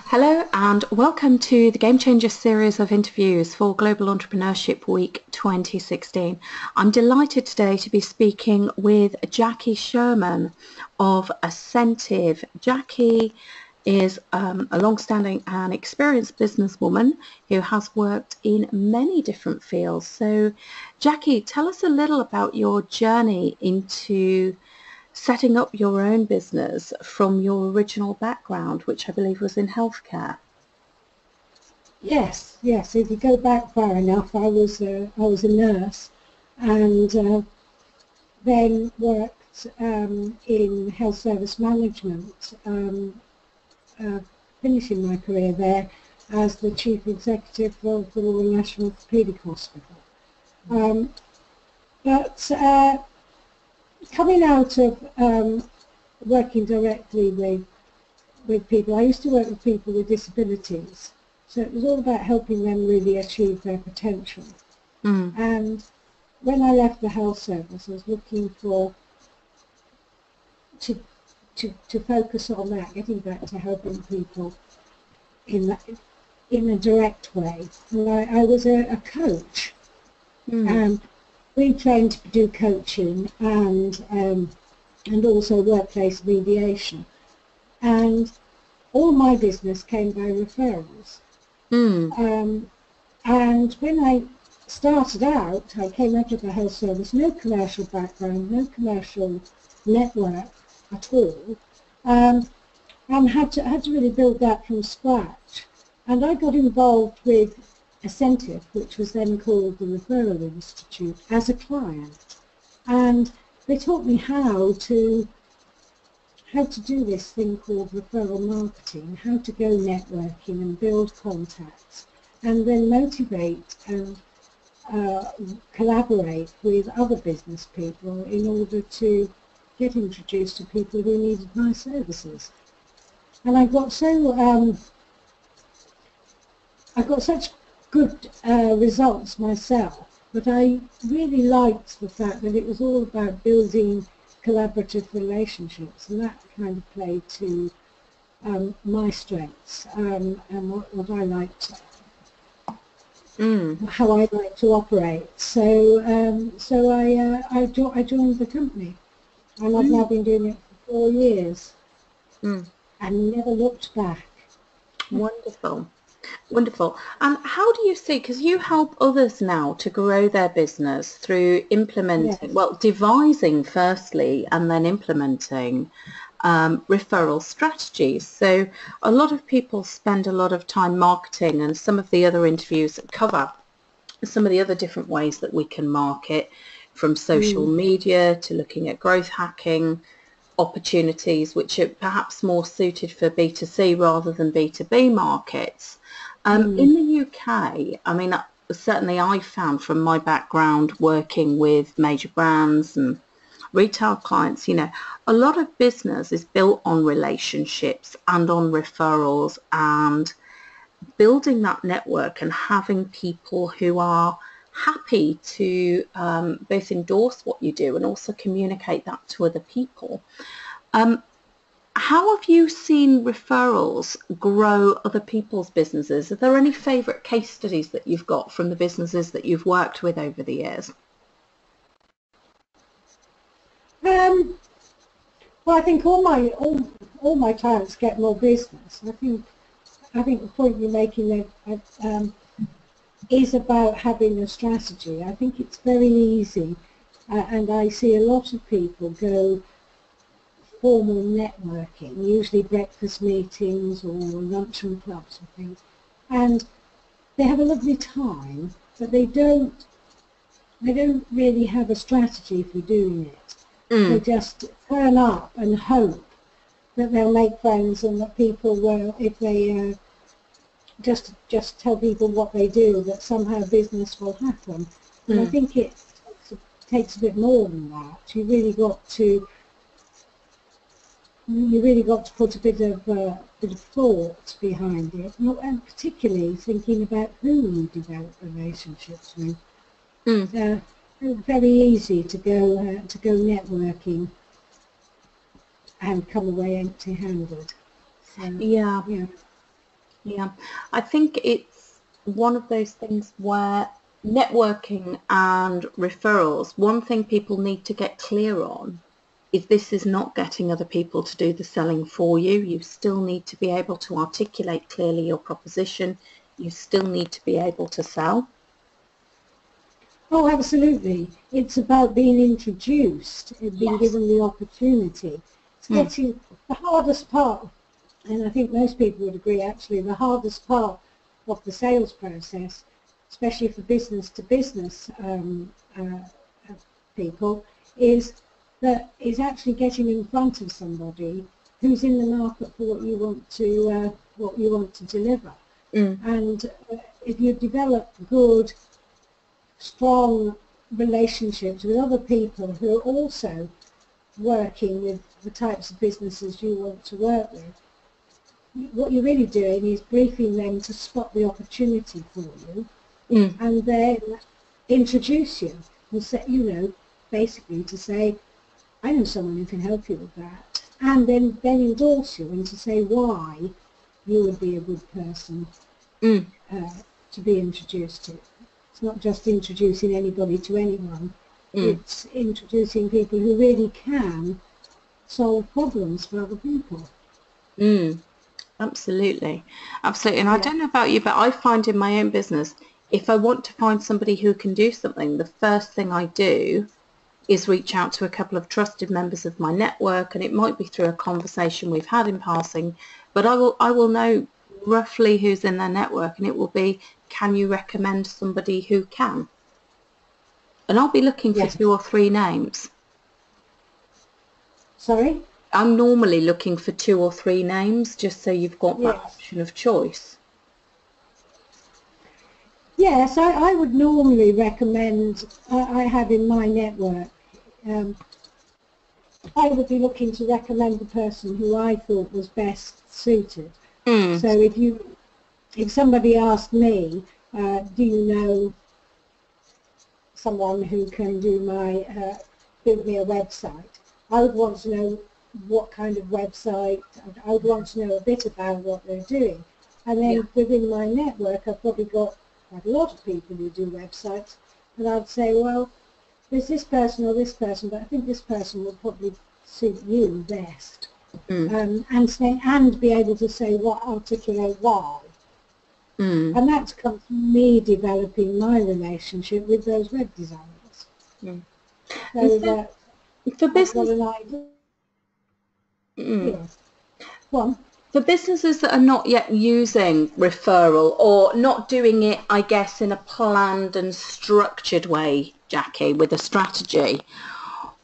Hello and welcome to the Game Changer series of interviews for Global Entrepreneurship Week 2016. I'm delighted today to be speaking with Jacky Sherman of Ascentive. Jacky is a long-standing and experienced businesswoman who has worked in many different fields. So Jacky, tell us a little about your journey into setting up your own business from your original background, which I believe was in healthcare. Yes. If you go back far enough, I was a nurse, and then worked in health service management, finishing my career there as the chief executive of the Royal National Orthopaedic Hospital. But coming out of working directly with people, I used to work with people with disabilities, so it was all about helping them really achieve their potential. And when I left the health service, I was looking to focus on that, getting back to helping people in a direct way. And I was a coach. We trained to do coaching and also workplace mediation. And all my business came by referrals. And when I started out, I came out of the health service, no commercial background, no commercial network at all, and had to really build that from scratch. And I got involved with Ascentive, which was then called the Referral Institute, as a client, and they taught me how to do this thing called referral marketing, how to go networking and build contacts, and then motivate and collaborate with other business people in order to get introduced to people who needed my services. And I got such good results myself, but I really liked the fact that it was all about building collaborative relationships, and that kind of played to my strengths and what I liked, how I like to operate. So I joined the company, and I've now been doing it for 4 years and never looked back. Wonderful. Wonderful. And how do you see, because you help others now to grow their business through implementing, devising firstly and then implementing referral strategies. So a lot of people spend a lot of time marketing, and some of the other interviews cover some of the other different ways that we can market, from social media to looking at growth hacking opportunities, which are perhaps more suited for B2C rather than B2B markets. In the UK, I mean, certainly I found from my background working with major brands and retail clients, a lot of business is built on relationships and on referrals and building that network and having people who are happy to both endorse what you do and also communicate that to other people. How have you seen referrals grow other people's businesses? Are there any favourite case studies that you've got from the businesses that you've worked with over the years? Well, I think all my clients get more business. I think the point you're making there is about having a strategy. I think it's very easy, and I see a lot of people go formal networking, usually breakfast meetings or luncheon clubs and things, and they have a lovely time, but they don't really have a strategy for doing it. They just turn up and hope that they'll make friends and that people will, if they just tell people what they do, that somehow business will happen. And I think it takes a bit more than that. You really got to put a bit of thought behind it, and particularly thinking about who you develop relationships with. Very easy to go networking and come away empty-handed. So, Yeah. Yeah, I think it's one of those things where networking and referrals, one thing people need to get clear on is this is not getting other people to do the selling for you. You still need to be able to articulate clearly your proposition. You still need to be able to sell. Oh, absolutely. It's about being introduced, being Yes. given the opportunity. It's Mm. getting the hardest part, and I think most people would agree actually, the hardest part of the sales process, especially for business to business people, is actually getting in front of somebody who's in the market for what you want to deliver. Mm. And if you develop good, strong relationships with other people who are also working with the types of businesses you want to work with, what you're really doing is briefing them to spot the opportunity for you Mm. and then introduce you and say, basically to say, I know someone who can help you with that, and then endorse you and to say why you would be a good person Mm. to be introduced to. It's not just introducing anybody to anyone, Mm. it's introducing people who really can solve problems for other people. Mm. Absolutely. Absolutely. And I Yeah. don't know about you, but I find in my own business, if I want to find somebody who can do something, the first thing I do is reach out to a couple of trusted members of my network, and it might be through a conversation we've had in passing, but I will know roughly who's in their network, and it will be, can you recommend somebody who can? And I'll be looking for Yes. 2 or 3 names. Sorry? I'm normally looking for 2 or 3 names just so you've got that Yes. option of choice. Yes, I would normally recommend, I have in my network, I would be looking to recommend the person who I thought was best suited. Mm. So if somebody asked me, do you know someone who can build me a website, I would want to know what kind of website, I would want to know a bit about what they're doing. And Yeah. then within my network, I've probably got quite a lot of people who do websites, and I'd say, well, there's this person or this person, but I think this person will probably suit you best. Mm. And be able to say articulate why. Mm. And that's come from me developing my relationship with those web designers. Mm. And So that for I've got business, an idea. mm, One, for businesses that are not yet using referral or not doing it, I guess, in a planned and structured way, Jacky, with a strategy,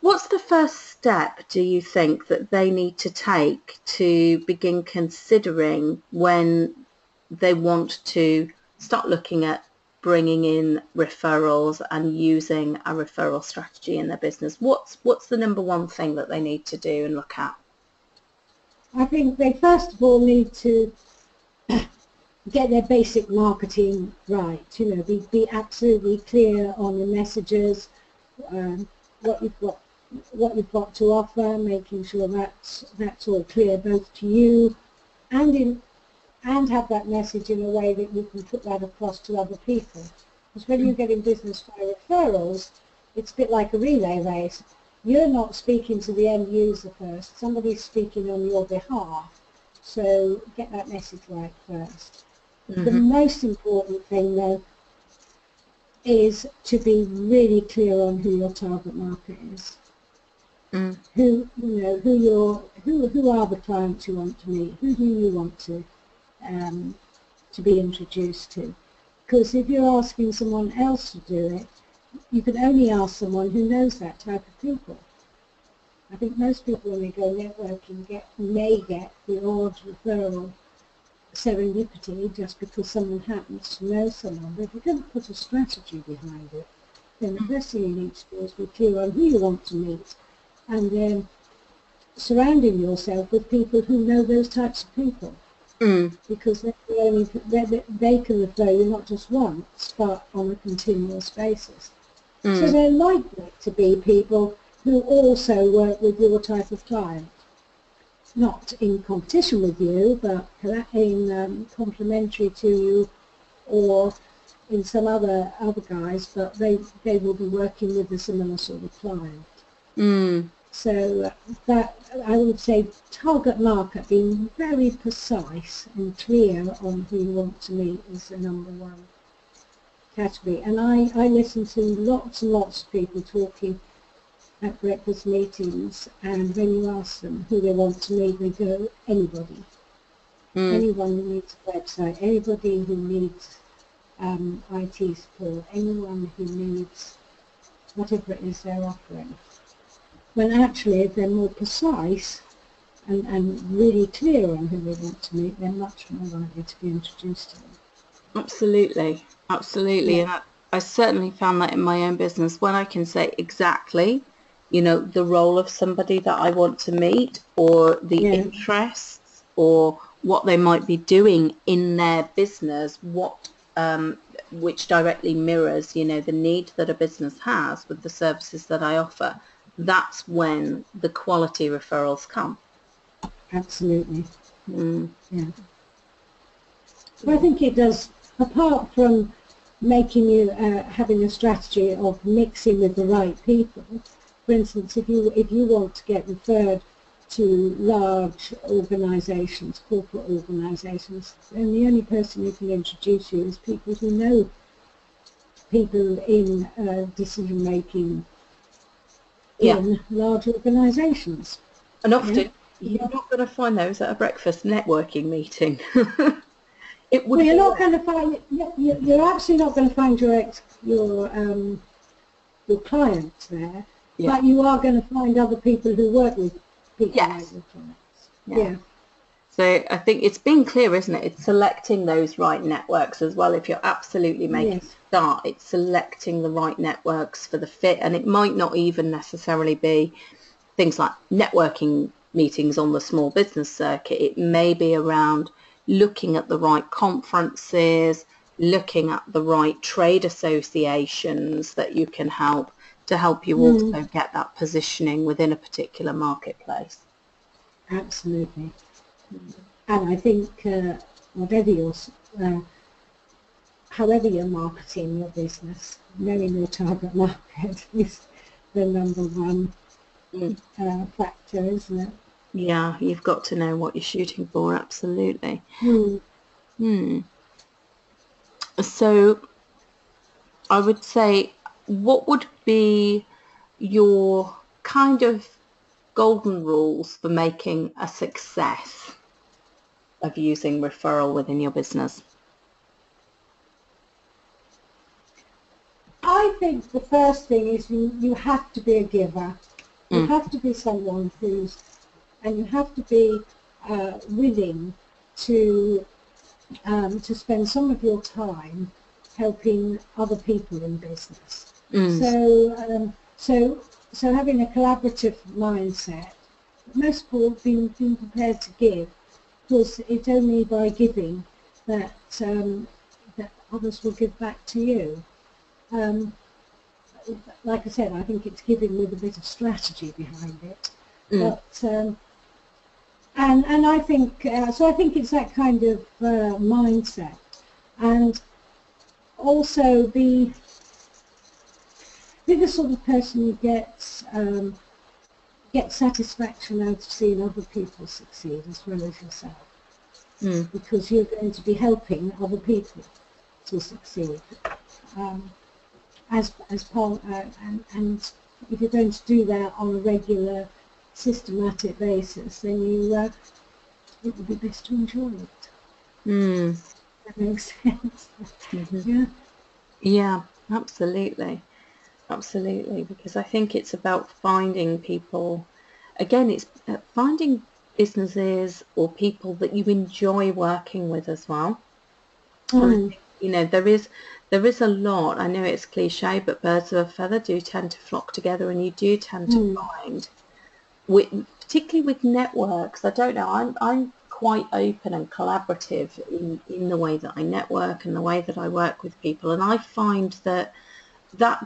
what's the first step, do you think, that they need to take to begin considering when they want to start looking at bringing in referrals and using a referral strategy in their business? What's the number one thing that they need to do and look at? I think they first of all need to get their basic marketing right. Be absolutely clear on the messages, um, what you've got to offer, making sure that's all clear both to you and have that message in a way that you can put that across to other people. Because when you're getting business by referrals, it's a bit like a relay race. You're not speaking to the end user first. Somebody's speaking on your behalf. So get that message right first. The Mm-hmm. most important thing, though, is to be really clear on who your target market is. Mm. Who are the clients you want to meet? Who do you want to be introduced to? Because if you're asking someone else to do it, you can only ask someone who knows that type of people. I think most people when they go networking may get the odd referral serendipity just because someone happens to know someone. But if you don't put a strategy behind it, then the first thing you need to do is be clear on who you want to meet and then surrounding yourself with people who know those types of people. Mm. Because they can refer you not just once, but on a continuous basis. So Mm. they're likely to be people who also work with your type of client. not in competition with you, but in complementary to you, or in some other guise, but they will be working with a similar sort of client. So that, I would say, target market, being very precise and clear on who you want to meet is the number one category. And I listen to lots and lots of people talking at breakfast meetings, and when you ask them who they want to meet, they go, anybody. Anyone who needs a website, anybody who needs IT support, anyone who needs whatever it is they're offering. When actually, if they're more precise and really clear on who they want to meet, they're much more likely to be introduced to them. Absolutely, absolutely. Yeah. And I certainly found that in my own business, when I can say exactly, you know, the role of somebody that I want to meet, or the interests, or what they might be doing in their business, which directly mirrors, you know, the need that a business has with the services that I offer. That's when the quality referrals come. Absolutely. Yeah. So I think it does, apart from making you having a strategy of mixing with the right people. For instance, if you want to get referred to large organisations, corporate organisations, then the only person who can introduce you is people who know people in decision making in large organisations. And often you're not going to find those at a breakfast networking meeting. Well, you're not going to find. You're absolutely not going to find your clients there, but you are going to find other people who work with people like your clients. Yeah. So I think it's being clear, isn't it? It's selecting those right networks as well. If you're absolutely making a start, it's selecting the right networks for the fit. And it might not even necessarily be things like networking meetings on the small business circuit. It may be around looking at the right conferences, looking at the right trade associations that you can help to help you also get that positioning within a particular marketplace. Absolutely. And I think however you're marketing your business, knowing your target market is the number one factor, isn't it? Yeah, you've got to know what you're shooting for, absolutely. So I would say, what would be your kind of golden rules for making a success of using referral within your business? I think the first thing is you have to be a giver. You have to be someone and you have to be willing to spend some of your time helping other people in business. So having a collaborative mindset, most people have been prepared to give, because it's only by giving that that others will give back to you. Like I said, I think it's giving with a bit of strategy behind it. But and I think so. I think it's that kind of mindset, and also be the sort of person who gets satisfaction out of seeing other people succeed as well as yourself, because you're going to be helping other people to succeed. As part, and if you're going to do that on a regular, systematic basis, then it would be best to enjoy it. That makes sense. Yeah, absolutely, because I think it's about finding people. Again, it's finding businesses or people that you enjoy working with as well. You know, there is a lot. I know it's cliche, but birds of a feather do tend to flock together, and you do tend to find, particularly with networks. I don't know. I'm quite open and collaborative in the way that I network and the way that I work with people, and I find that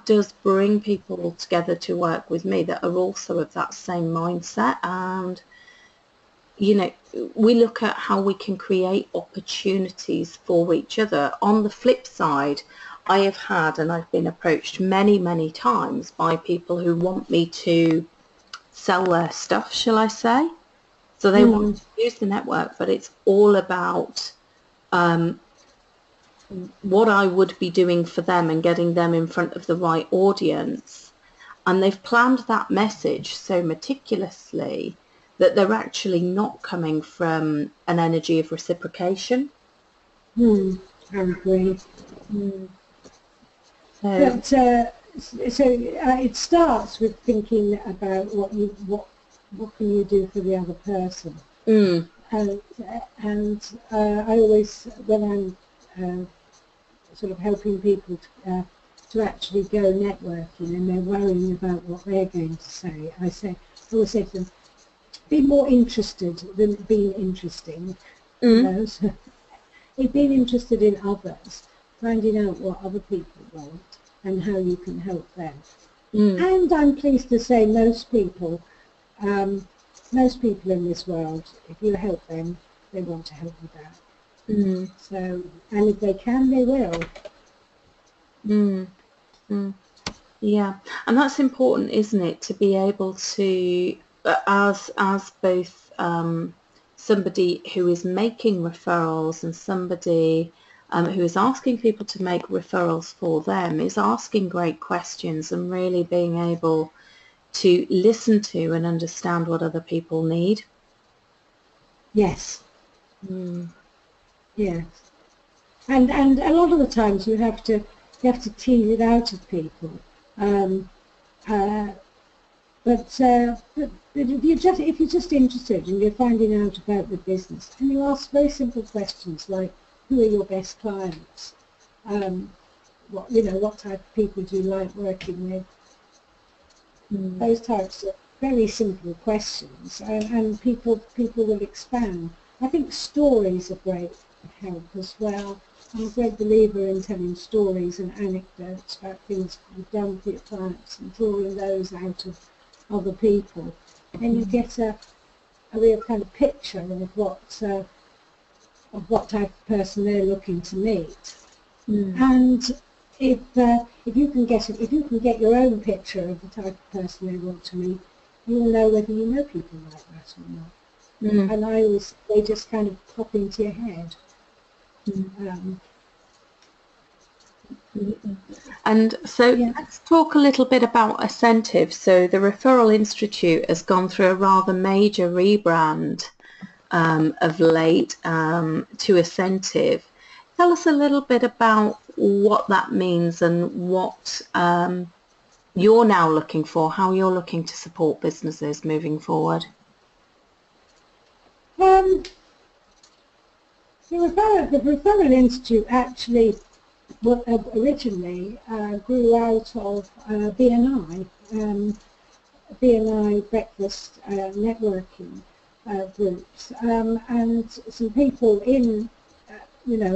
does bring people together to work with me that are also of that same mindset, and you know, we look at how we can create opportunities for each other. On the flip side, I have had, and I've been approached many, many times by people who want me to sell their stuff, shall I say. So they want to use the network, but it's all about what I would be doing for them and getting them in front of the right audience. And they've planned that message so meticulously that they're actually not coming from an energy of reciprocation. I agree. So it starts with thinking about what can you do for the other person. And I always, when I'm sort of helping people to actually go networking and they're worrying about what they're going to say, I always say to them, be more interested than being interesting. You know? So, being interested in others, finding out what other people want and how you can help them. And I'm pleased to say most people in this world, if you help them, they want to help you back. So, and if they can, they will. Yeah, and that's important, isn't it, to be able to, as both somebody who is making referrals and somebody who is asking people to make referrals for them, is asking great questions and really being able to listen to and understand what other people need. Yes. Yes. And a lot of the times you have to tease it out of people. But if you're just interested and you're finding out about the business, and you ask very simple questions like, who are your best clients? What type of people do you like working with? Those types of very simple questions, and people will expand. I think stories are great help as well. I'm a great believer in telling stories and anecdotes about things you've done with your clients and drawing those out of other people. Then you get a real kind of picture of what type of person they're looking to meet. And if you can get your own picture of the type of person they want to meet, you'll know whether you know people like that or not. And they just kind of pop into your head. And so let's talk a little bit about Ascentive. So the Referral Institute has gone through a rather major rebrand of late to Ascentive. Tell us a little bit about what that means and what you're now looking for, how you're looking to support businesses moving forward. The Referral Institute actually originally grew out of BNI breakfast networking groups, and some people in,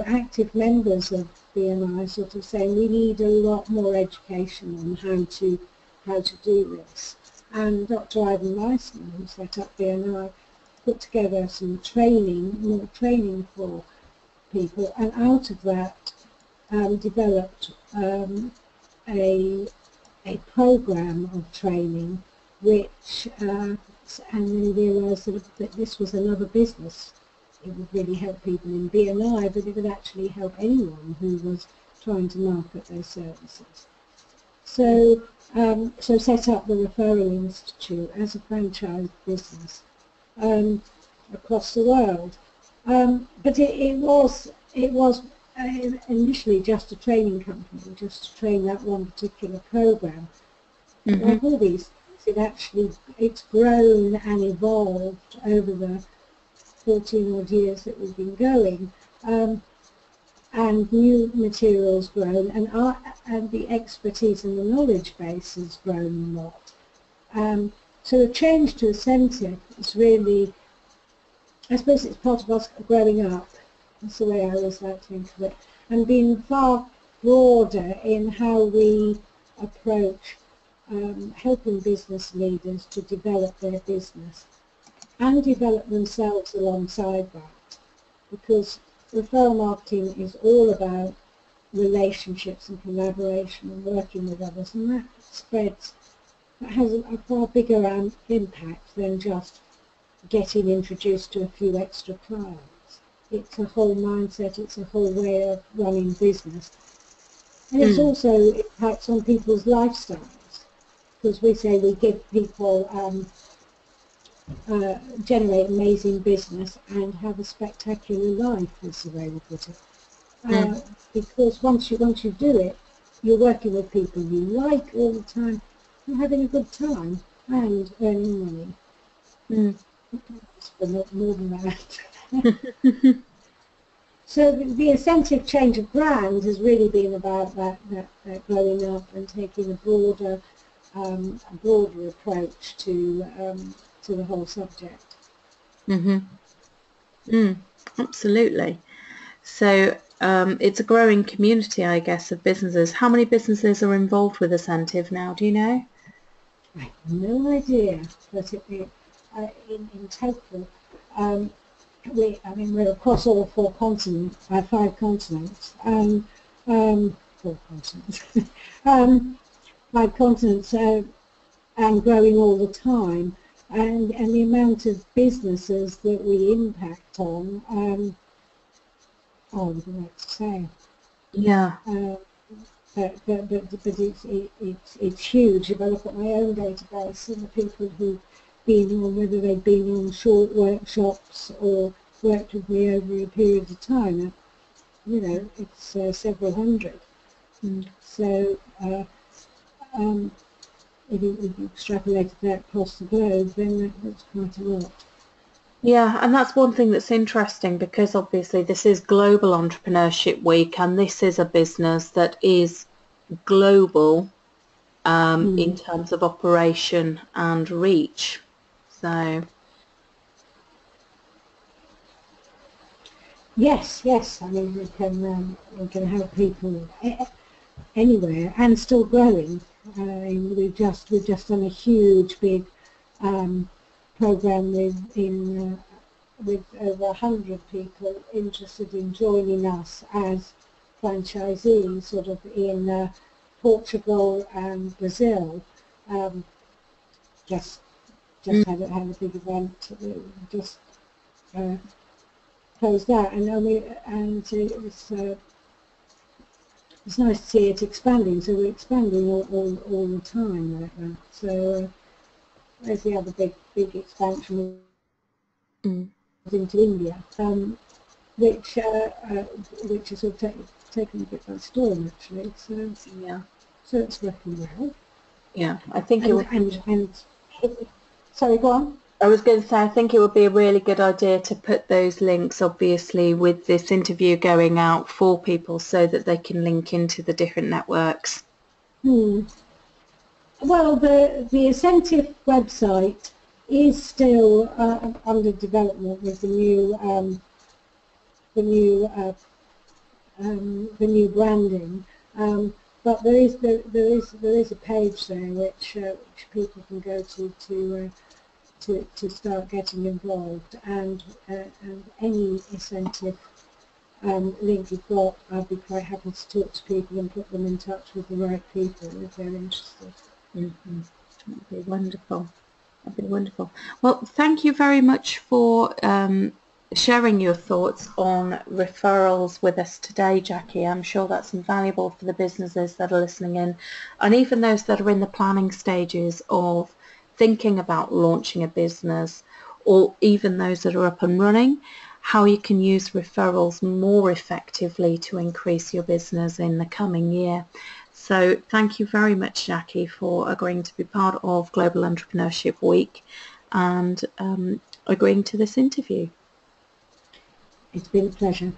active members of BNI sort of saying we need a lot more education on how to do this. And Dr. Ivan Meissner, who set up BNI, put together some more training for people, and out of that developed a program of training, which and then realised that this was another business. It would really help people in BNI, but it would actually help anyone who was trying to market their services. So set up the Referral Institute as a franchise business across the world. But it was initially just a training company, just to train that one particular program. Like all these things, it's grown and evolved over the 14 odd years that we've been going, and new materials grown, and the expertise and the knowledge base has grown a lot. So the change to Ascentive is really, I suppose it's part of us growing up. That's the way I always like to think of it, and being far broader in how we approach helping business leaders to develop their business. and develop themselves alongside that, because referral marketing is all about relationships and collaboration and working with others, and that spreads, that has a far bigger impact than just getting introduced to a few extra clients. It's a whole mindset, it's a whole way of running business. And it's also impacts on people's lifestyles, because we say we give people, generate amazing business and have a spectacular life, is the way we put it. Because once you do it, you're working with people you like all the time, you're having a good time and earning money. But not more than that. So the incentive change of brand has really been about that growing up and taking a broader approach to the whole subject. Absolutely. So it's a growing community, I guess, of businesses. How many businesses are involved with Incentive now? Do you know? I have no idea, but in total, we're across all 5 continents, and 4 continents, 5 continents, and growing all the time, and the amount of businesses that we impact on, I don't know what to say. Yeah. But it's huge. If I look at my own database and the people who've been on, whether they've been on short workshops or worked with me over a period of time, it's several hundred. So if you extrapolated that across the globe, then that's quite a lot. Yeah, and that's one thing that's interesting, because obviously this is Global Entrepreneurship Week, and this is a business that is global in terms of operation and reach. So yes, I mean we can help people anywhere and still growing. We've just done a huge big program with over 100 people interested in joining us as franchisees, sort of in Portugal and Brazil. Just had a big event, just closed out, and it's nice to see it expanding. So we're expanding all the time like that. So there's the other big expansion into India, which is sort of taken a bit by storm actually. So yeah, so it's working well. Yeah, I think it would. Sorry, go on. I was going to say, I think it would be a really good idea to put those links, obviously, with this interview going out for people so that they can link into the different networks. Well, the Incentive website is still under development with the new branding, but there is a page there which people can go to start getting involved, and any incentive link you've got, I'd be quite happy to talk to people and put them in touch with the right people if they're interested. That'd be wonderful. That'd be wonderful. Well, thank you very much for sharing your thoughts on referrals with us today, Jacky. I'm sure that's invaluable for the businesses that are listening in, and even those that are in the planning stages of thinking about launching a business, or even those that are up and running, how you can use referrals more effectively to increase your business in the coming year. So thank you very much, Jacky, for agreeing to be part of Global Entrepreneurship Week and agreeing to this interview. It's been a pleasure.